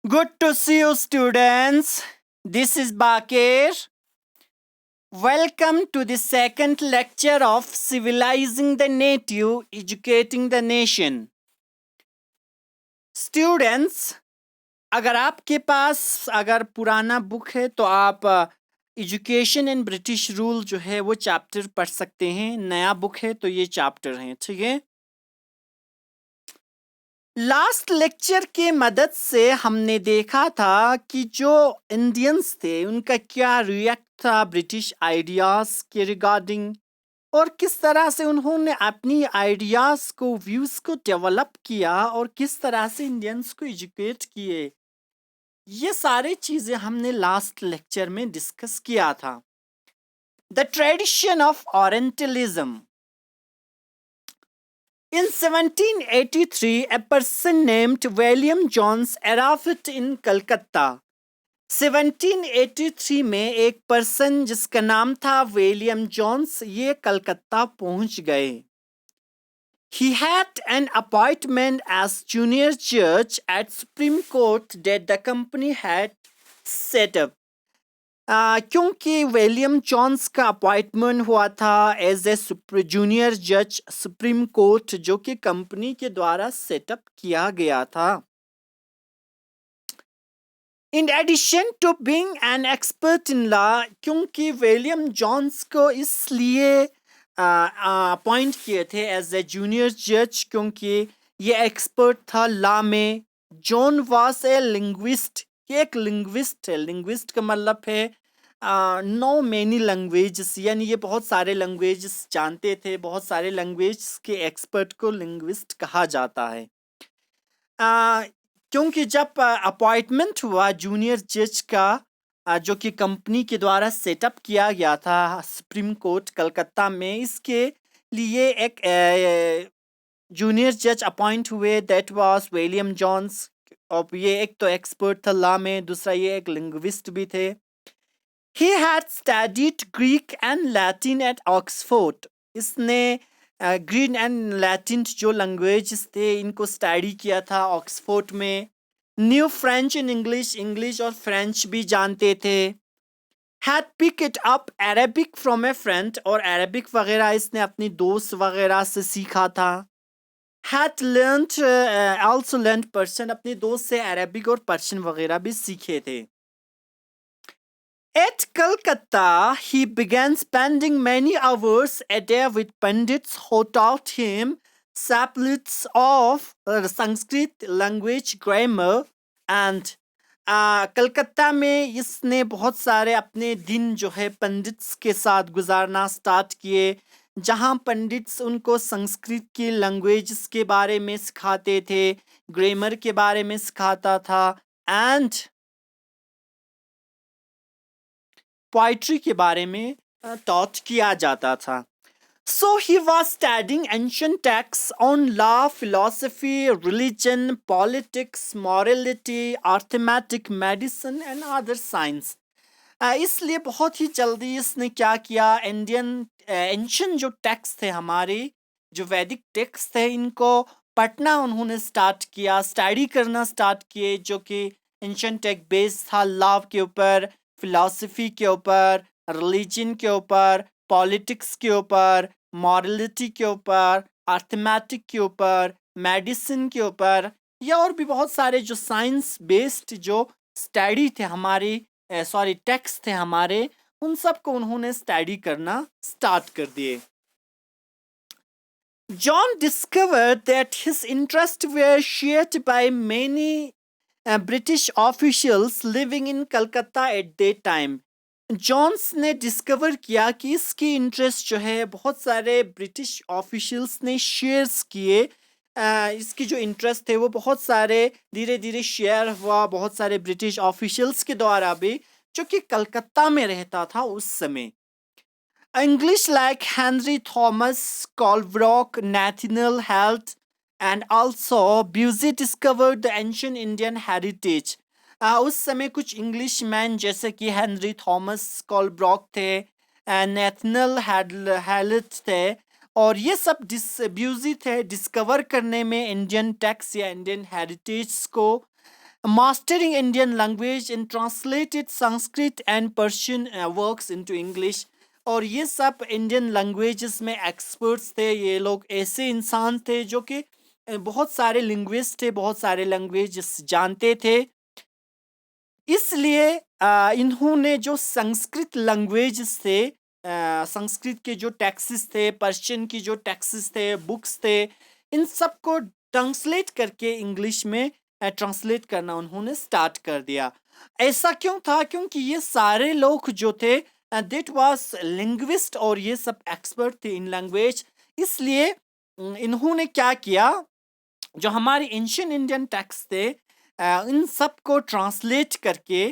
Good to see you, students. This is Bakir. Welcome to the second lecture of Civilizing the Native, Educating the Nation. Students, अगर आपके पास पुराना book है तो आप education and British rule जो है वो चैप्टर पढ़ सकते हैं. नया बुक है तो ये चैप्टर है. ठीक है. लास्ट लेक्चर के मदद से हमने देखा था कि जो इंडियंस थे उनका क्या रिएक्ट था ब्रिटिश आइडियाज के रिगार्डिंग, और किस तरह से उन्होंने अपनी आइडियाज को, व्यूज को डेवलप किया और किस तरह से इंडियंस को एजुकेट किए. ये सारी चीजें हमने लास्ट लेक्चर में डिस्कस किया था. The tradition of orientalism. In 1783, a person named William Jones arrived in Calcutta. 1783 में एक पर्सन जिसका नाम था विलियम जॉन्स, ये कलकत्ता पहुंच गए. He had an appointment as junior judge at Supreme Court that the company had set up. क्योंकि William Jones का अपॉइंटमेंट हुआ था एज ए जूनियर जज सुप्रीम कोर्ट, जो कि कंपनी के द्वारा सेटअप किया गया था. In addition to being an expert in law, क्योंकि विलियम जॉन्स को इसलिए अपॉइंट किए थे एज ए जूनियर जज क्योंकि ये एक्सपर्ट था लॉ में. John was a linguist. ये एक लिंग्विस्ट है. लिंग्विस्ट का मतलब है नो मेनी लैंग्वेजेस, यानी ये बहुत सारे लैंग्वेजेस जानते थे. बहुत सारे लैंग्वेज के एक्सपर्ट को लिंग्विस्ट कहा जाता है. क्योंकि जब अपॉइंटमेंट हुआ जूनियर जज का, जो कि कंपनी के द्वारा सेटअप किया गया था सुप्रीम कोर्ट कलकत्ता में, इसके लिए एक जूनियर जज अपॉइंट हुए. That was William Jones. और ये एक तो एक्सपर्ट था लॉ में, दूसरा ये एक लिंग्विस्ट भी थे. He had studied Greek and Latin at Oxford. इसने ग्रीक एंड लैटिन जो लैंग्वेजेस थे इनको स्टडी किया था ऑक्सफोर्ड में. New French and English. English और फ्रेंच भी जानते थे. Had picked up Arabic from a friend. और अरबिक वगैरह इसने अपनी दोस्त वगैरह से सीखा था. Had learned also learned Persian. अपने दोस्त से अरबिक और पर्शियन वगैरह भी सीखे थे. At Calcutta, he began spending many hours a day with Pandits who taught him saplets of Sanskrit language grammar. And Calcutta में इसने बहुत सारे अपने दिन जो है पंडित्स के साथ गुजारना स्टार्ट किए, जहाँ पंडित्स उनको संस्कृत की लैंग्वेजेस के बारे में सिखाते थे, ग्रामर के बारे में सिखाता था, एंड पोइट्री के बारे में टॉट किया जाता था. So he was studying ancient texts on law, philosophy, religion, politics, morality, arithmetic, medicine and other science. इसलिए बहुत ही जल्दी इसने क्या किया, इंडियन एंशियंट जो टेक्स्ट थे हमारे, जो वैदिक टेक्स्ट थे, इनको पढ़ना उन्होंने स्टार्ट किया, स्टडी करना स्टार्ट किए, जो कि एंशियंट टेक्स्ट बेस्ड था लॉ के ऊपर, फिलॉसफी के ऊपर, रिलीजन के ऊपर, पॉलिटिक्स के ऊपर, मॉरलिटी के ऊपर, अर्थमेटिक के ऊपर, मेडिसिन के ऊपर, या और भी बहुत सारे जो साइंस बेस्ड जो स्टडी थे हमारे, टेक्स्ट थे हमारे, उन सब को उन्होंने स्टडी करना स्टार्ट कर दिए. John discovered that his interests were shared by many British officials living in Calcutta at that time. Jones ने डिस्कवर किया कि इसकी इंटरेस्ट जो है बहुत सारे ब्रिटिश ऑफिशियल्स ने शेयर्स किए. इसकी जो इंटरेस्ट थे वो बहुत सारे धीरे धीरे शेयर हुआ बहुत सारे ब्रिटिश ऑफिशियल्स के द्वारा भी, जो कि कलकत्ता में रहता था उस समय. English like Henry Thomas, Colebrook, Nathaniel Holt, and also Busey discovered the ancient Indian heritage. उस समय कुछ इंग्लिश मैन जैसे कि हेनरी थॉमस कॉलब्रॉक थे, नेथनल हैलेट थे, और ये सब ब्यूजी थे डिस्कवर करने में इंडियन टेक्स्ट या इंडियन हेरिटेज को. mastering Indian language and translated Sanskrit and Persian works into English. और ये सब इंडियन लैंग्वेजेस में एक्सपर्ट्स थे। ये लोग ऐसे इंसान थे जो कि बहुत सारे लिंग्विस्ट थे, बहुत सारे लैंग्वेजेस जानते थे। इसलिए इन्होंने जो संस्कृत लैंग्वेजेस थे, संस्कृत के जो टेक्स्ट्स थे, पर्शियन की जो टेक्स्ट्स थे, बुक्स थे, इन सब को ट्रांसलेट करके इंग्लिश में ट्रांसलेट करना उन्होंने स्टार्ट कर दिया। ऐसा क्यों था? क्योंकि ये सारे लोग जो थे दैट वाज लिंग्विस्ट और ये सब एक्सपर्ट थे इन लैंग्वेज। इसलिए इन्होंने क्या किया, जो हमारे एंशियंट इंडियन टेक्स्ट थे इन सब को ट्रांसलेट करके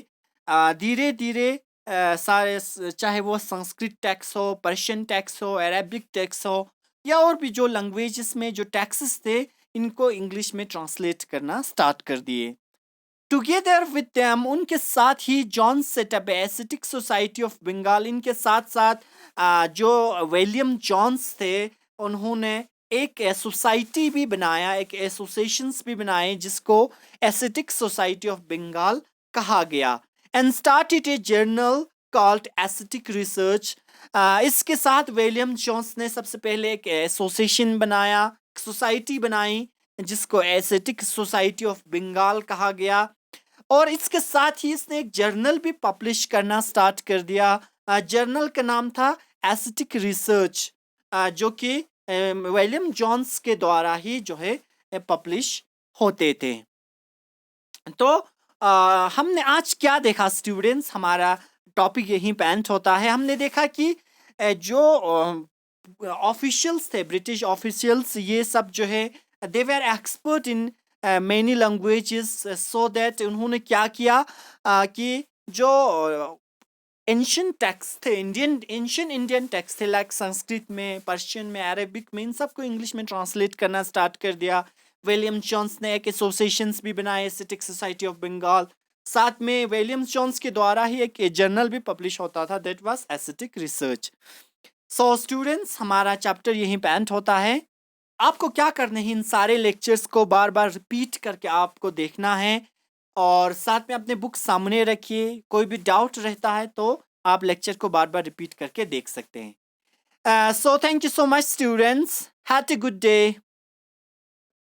धीरे धीरे सारे चाहे वो संस्कृत टेक्स्ट हो, पर्शियन टेक्स्ट हो, अरेबिक टेक्स्ट हो, या और भी जो लैंग्वेजेस में जो टेक्स्ट्स थे इनको इंग्लिश में ट्रांसलेट करना स्टार्ट कर दिए। टुगेदर विद देम, उनके साथ ही John set up aesthetic society of Bengal. इनके साथ साथ जो विलियम जॉन्स थे उन्होंने एक सोसाइटी भी बनाया, एक एसोसिएशंस भी बनाए जिसको एस्थेटिक सोसाइटी ऑफ बंगाल कहा गया। And started A journal called aesthetic research. इसके साथ विलियम जॉन्स ने सबसे पहले एक एसोसिएशन बनाया, सोसाइटी बनाई जिसको एस्थेटिक सोसाइटी ऑफ बंगाल कहा गया। और इसके साथ ही इसने एक जर्नल भी पब्लिश करना स्टार्ट कर दिया। जर्नल का नाम था एस्थेटिक रिसर्च, जो कि विलियम जॉन्स के द्वारा ही जो है पब्लिश होते थे। तो हमने आज क्या देखा स्टूडेंट्स, हमारा टॉपिक यहीं पे एंड होता है। हमने देखा कि जो ऑफिशियल्स थे, ब्रिटिश ऑफिशियल्स, ये सब जो है they were expert in many languages, so that उन्होंने क्या किया कि जो एंशियंट टेक्स्ट थे, एंशियंट इंडियन टेक्स्ट थे, लाइक संस्कृत में, पर्शियन में, अरेबिक में, इन सबको इंग्लिश में ट्रांसलेट करना स्टार्ट कर दिया। विलियम जॉन्स ने एक एसोसिएशंस भी बनाए, एस्थेटिक सोसाइटी ऑफ बंगाल। साथ में विलियम जॉन्स के द्वारा ही एक जर्नल भी पब्लिश होता था, that was aesthetic research. So students, हमारा चैप्टर यहीं पे एंड होता है। आपको क्या करना है, इन सारे लेक्चर्स को बार बार रिपीट करके आपको देखना है और साथ में अपने बुक सामने रखिए। कोई भी डाउट रहता है तो आप लेक्चर को बार बार रिपीट करके देख सकते हैं। So thank you so much students, have a good day.